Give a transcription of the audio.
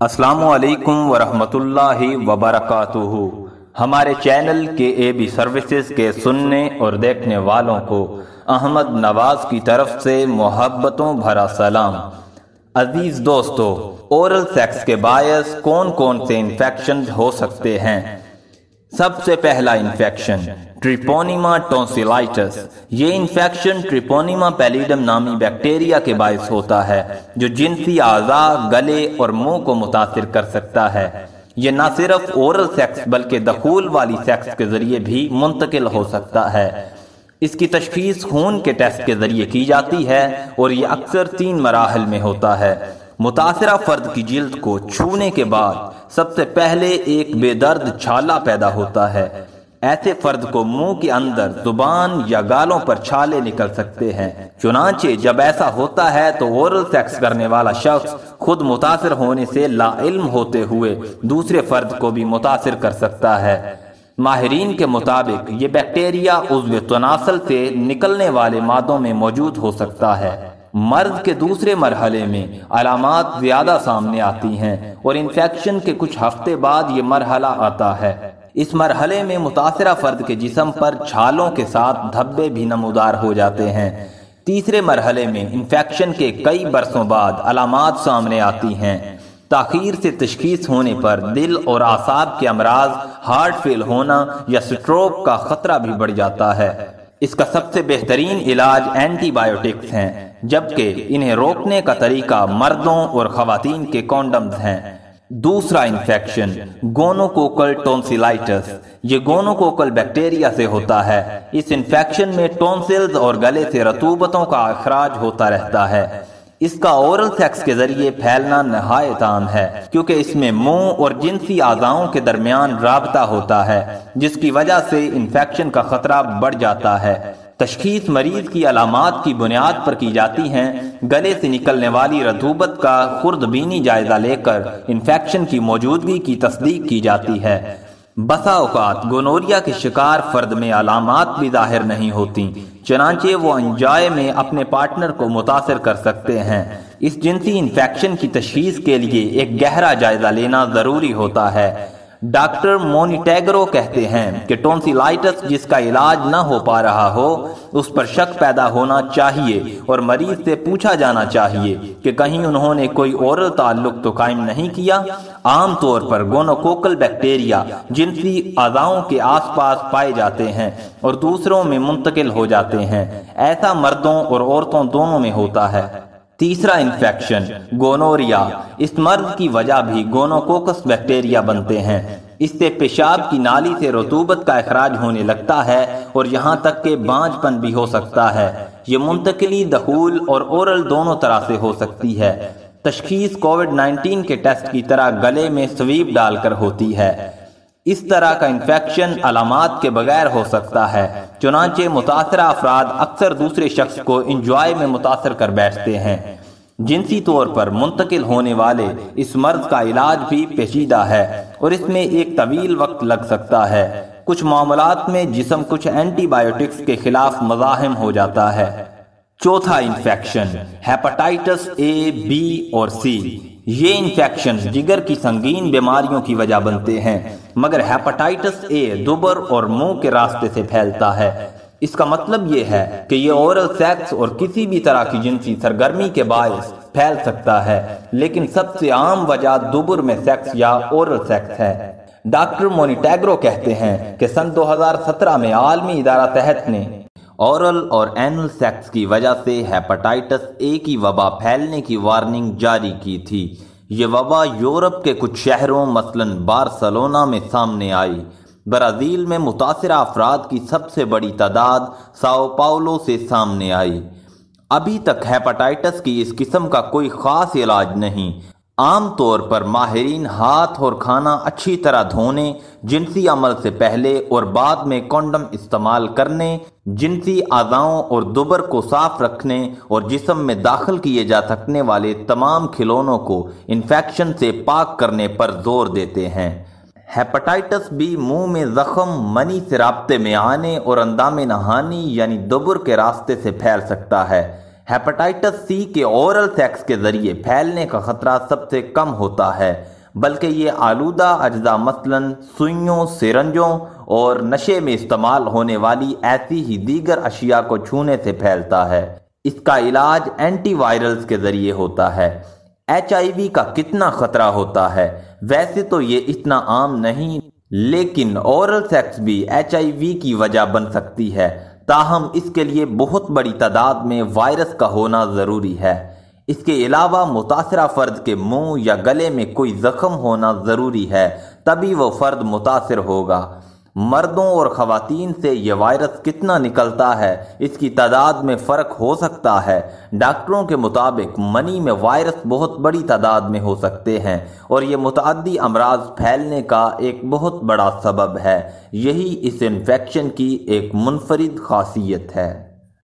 السلام علیکم ورحمۃ اللہ وبرکاتہ۔ ہمارے چینل کے اے بی سروسز کے سننے اور دیکھنے والوں کو احمد نواز کی طرف سے محبتوں بھرا سلام۔ عزیز دوستو، اورل سیکس کے باعث کون کون سے انفیکشن ہو سکتے ہیں؟ سب سے پہلا انفیکشن ٹریپونیما ٹونسلائٹس۔ یہ انفیکشن ٹریپونیما پیلیڈم نامی بیکٹیریا کے باعث ہوتا ہے جو جنسی اعضاء، گلے اور منہ کو متاثر کر سکتا ہے۔ یہ نہ صرف اورل سیکس بلکہ دخول والی سیکس کے ذریعے بھی منتقل ہو سکتا ہے۔ اس کی تشخیص خون کے ٹیسٹ کے ذریعے کی جاتی ہے اور یہ اکثر 3 مراحل میں ہوتا ہے۔ متاثرہ فرد کی جلد کو چھونے کے بعد سب سے پہلے ایک بے درد چھالا پیدا ہوتا ہے۔ ایسے فرد کو منہ کے اندر، زبان یا گالوں پر چھالے نکل سکتے ہیں۔ چنانچہ جب ایسا ہوتا ہے تو اورل سیکس کرنے والا شخص خود متاثر ہونے سے لا علم ہوتے ہوئے دوسرے فرد کو بھی متاثر کر سکتا ہے۔ ماہرین کے مطابق یہ بیکٹیریا عضو تناسل سے نکلنے والے مادوں میں موجود ہو سکتا ہے۔ مرض کے دوسرے مرحلے میں علامات زیادہ سامنے آتی ہیں اور انفیکشن کے کچھ ہفتے بعد یہ مرحلہ آتا ہے۔ اس مرحلے میں متاثرہ فرد کے جسم پر چھالوں کے ساتھ دھبے بھی نمودار ہو جاتے ہیں۔ تیسرے مرحلے میں انفیکشن کے کئی برسوں بعد علامات سامنے آتی ہیں۔ تاخیر سے تشخیص ہونے پر دل اور اعصاب کے امراض، ہارٹ فیل ہونا یا سٹروک کا خطرہ بھی بڑھ جاتا ہے۔ اس کا سب سے بہترین علاج اینٹی بایوٹکس ہیں، جبکہ انہیں روکنے کا طریقہ مردوں اور خواتین کے کونڈمز ہیں۔ دوسرا انفیکشن گونوکوکل ٹونسلائٹس۔ یہ گونوکوکل بیکٹیریا سے ہوتا ہے۔ اس انفیکشن میں ٹونسلز اور گلے سے رطوبتوں کا اخراج ہوتا رہتا ہے۔ اس کا اورل سیکس کے ذریعے پھیلنا نہایت عام ہے، کیونکہ اس میں منہ اور جنسی اعضاؤں کے درمیان رابطہ ہوتا ہے، جس کی وجہ سے انفیکشن کا خطرہ بڑھ جاتا ہے۔ تشخیص مریض کی علامات کی بنیاد پر کی جاتی ہیں۔ گلے سے نکلنے والی رطوبت کا خوردبینی جائزہ لے کر انفیکشن کی موجودگی کی تصدیق کی جاتی ہے۔ بسا اوقات گونوریا کے شکار فرد میں علامات بھی ظاہر نہیں ہوتی، چنانچہ وہ انجائے میں اپنے پارٹنر کو متاثر کر سکتے ہیں۔ اس جنسی انفیکشن کی تشخیص کے لیے ایک گہرا جائزہ لینا ضروری ہوتا ہے۔ ڈاکٹر مونٹیگرو کہتے ہیں کہ ٹونسلائٹس جس کا علاج نہ ہو پا رہا ہو، اس پر شک پیدا ہونا چاہیے اور مریض سے پوچھا جانا چاہیے کہ کہیں انہوں نے کوئی اورل تعلق تو قائم نہیں کیا۔ عام طور پر گونوکوکل بیکٹیریا جنسی اعضاؤں کے آس پاس پائے جاتے ہیں اور دوسروں میں منتقل ہو جاتے ہیں۔ ایسا مردوں اور عورتوں دونوں میں ہوتا ہے۔ تیسرا انفیکشن گونوریا۔ اس مرض کی وجہ بھی گونوکوکس بیکٹیریا بنتے ہیں۔ اس سے پیشاب کی نالی سے رطوبت کا اخراج ہونے لگتا ہے اور یہاں تک کہ بانجھ پن بھی ہو سکتا ہے۔ یہ منتقلی، دخول اور اورل دونوں طرح سے ہو سکتی ہے۔ تشخیص کووڈ-19 کے ٹیسٹ کی طرح گلے میں سویپ ڈال کر ہوتی ہے۔ اس طرح کا انفیکشن علامات کے بغیر ہو سکتا ہے، چنانچہ متاثرہ افراد اکثر دوسرے شخص کو انجوائے میں متاثر کر بیٹھتے ہیں۔ جنسی طور پر منتقل ہونے والے اس مرض کا علاج بھی پیچیدہ ہے اور اس میں ایک طویل وقت لگ سکتا ہے۔ کچھ معاملات میں جسم کچھ اینٹی بایوٹکس کے خلاف مزاحم ہو جاتا ہے۔ چوتھا انفیکشن ہیپاٹائٹس اے، بی اور سی۔ یہ انفیکشن جگر کی سنگین بیماریوں کی وجہ بنتے ہیں، مگر ہیپاٹائٹس اے دبر اور منہ کے راستے سے پھیلتا ہے۔ اس کا مطلب یہ ہے کہ یہ اورل سیکس اور کسی بھی طرح کی جنسی سرگرمی کے باعث پھیل سکتا ہے، لیکن سب سے عام وجہ دبر میں سیکس یا اورل سیکس ہے۔ ڈاکٹر مونٹیگرو کہتے ہیں کہ سن 2017 میں عالمی ادارہ صحت نے اورل اور اینل سیکس کی وجہ سے ہیپاٹائٹس اے کی وبا پھیلنے کی وارننگ جاری کی تھی۔ یہ وبا یورپ کے کچھ شہروں مثلاً بارسلونا میں سامنے آئی۔ برازیل میں متاثرہ افراد کی سب سے بڑی تعداد ساؤ پاولو سے سامنے آئی۔ ابھی تک ہیپاٹائٹس کی اس قسم کا کوئی خاص علاج نہیں۔ عام طور پر ماہرین ہاتھ اور کھانا اچھی طرح دھونے، جنسی عمل سے پہلے اور بعد میں کونڈم استعمال کرنے، جنسی اعضاؤں اور دبر کو صاف رکھنے اور جسم میں داخل کیے جا سکنے والے تمام کھلونوں کو انفیکشن سے پاک کرنے پر زور دیتے ہیں۔ ہیپاٹائٹس بی منہ میں زخم، منی سے رابطے میں آنے اور اندام نہانی یعنی دبر کے راستے سے پھیل سکتا ہے۔ ہیپاٹائٹس سی کے اورل سیکس کے ذریعے پھیلنے کا خطرہ سب سے کم ہوتا ہے، بلکہ یہ آلودہ اجزاء مثلاً سوئیوں، سرنجوں اور نشے میں استعمال ہونے والی ایسی ہی دیگر اشیاء کو چھونے سے پھیلتا ہے۔ اس کا علاج اینٹی وائرلز کے ذریعے ہوتا ہے۔ HIV کا کتنا خطرہ ہوتا ہے؟ ویسے تو یہ اتنا عام نہیں، لیکن اورل سیکس بھی HIV کی وجہ بن سکتی ہے، تاہم اس کے لیے بہت بڑی تعداد میں وائرس کا ہونا ضروری ہے۔ اس کے علاوہ متاثرہ فرد کے منہ یا گلے میں کوئی زخم ہونا ضروری ہے، تبھی وہ فرد متاثر ہوگا۔ مردوں اور خواتین سے یہ وائرس کتنا نکلتا ہے، اس کی تعداد میں فرق ہو سکتا ہے۔ ڈاکٹروں کے مطابق منی میں وائرس بہت بڑی تعداد میں ہو سکتے ہیں اور یہ متعدی امراض پھیلنے کا ایک بہت بڑا سبب ہے۔ یہی اس انفیکشن کی ایک منفرد خاصیت ہے۔